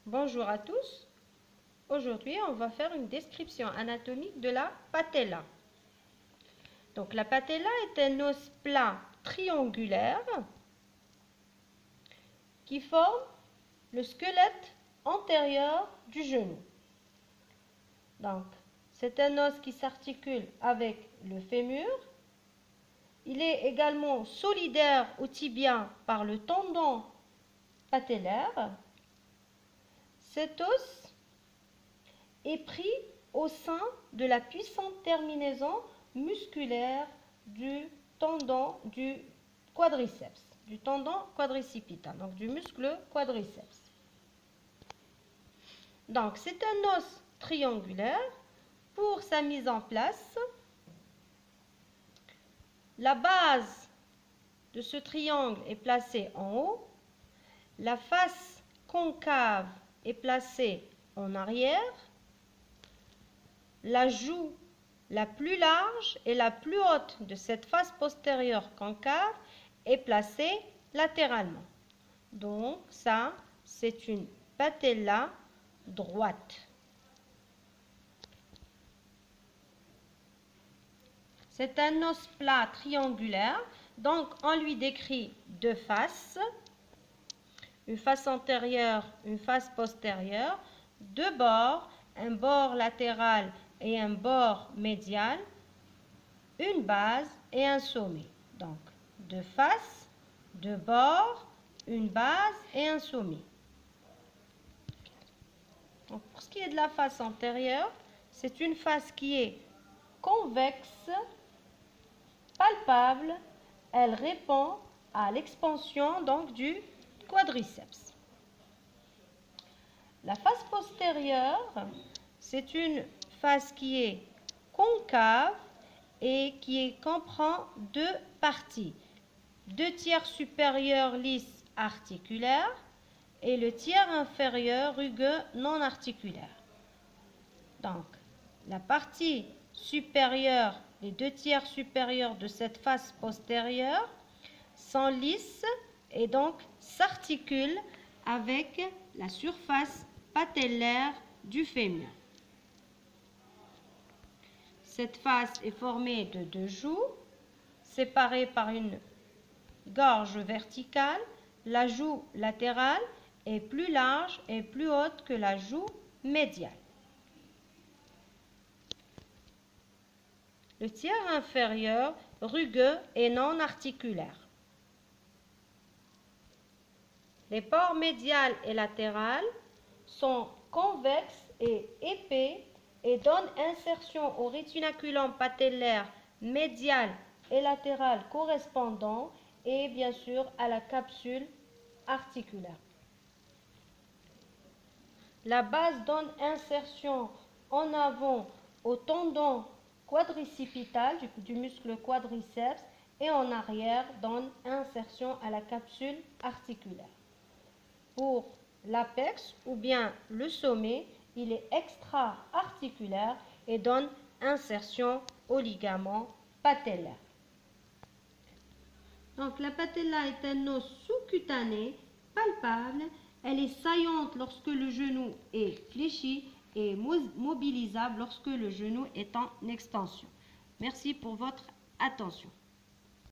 Bonjour à tous. Aujourd'hui, on va faire une description anatomique de la patella. Donc, la patella est un os plat triangulaire qui forme le squelette antérieur du genou. Donc, c'est un os qui s'articule avec le fémur. Il est également solidaire au tibia par le tendon patellaire. Cet os est pris au sein de la puissante terminaison musculaire du tendon du quadriceps, du tendon quadricipital, donc du muscle quadriceps. Donc, c'est un os triangulaire. Pour sa mise en place, la base de ce triangle est placée en haut, la face concave est placée en arrière, la joue la plus large et la plus haute de cette face postérieure concave est placée latéralement. Donc ça, c'est une patella droite. C'est un os plat triangulaire, donc on lui décrit deux faces, une face antérieure, une face postérieure, deux bords, un bord latéral et un bord médial, une base et un sommet. Donc, deux faces, deux bords, une base et un sommet. Donc, pour ce qui est de la face antérieure, c'est une face qui est convexe, palpable. Elle répond à l'expansion donc du quadriceps. La face postérieure, c'est une face qui est concave et qui comprend deux parties. Deux tiers supérieurs lisses articulaires et le tiers inférieur rugueux non articulaire. Donc, la partie supérieure, les deux tiers supérieurs de cette face postérieure sont lisses et donc s'articulent avec la surface patellaire du fémur. Cette face est formée de deux joues séparées par une gorge verticale. La joue latérale est plus large et plus haute que la joue médiale. Le tiers inférieur rugueux et non articulaire. Les pores médial et latéral sont convexes et épais et donnent insertion au rétinaculum patellaire médial et latéral correspondant et bien sûr à la capsule articulaire. La base donne insertion en avant au tendon quadricipital du muscle quadriceps et en arrière donne insertion à la capsule articulaire. Pour l'apex ou bien le sommet, il est extra-articulaire et donne insertion au ligament patellaire. Donc la patella est un os sous-cutané, palpable. Elle est saillante lorsque le genou est fléchi et mobilisable lorsque le genou est en extension. Merci pour votre attention.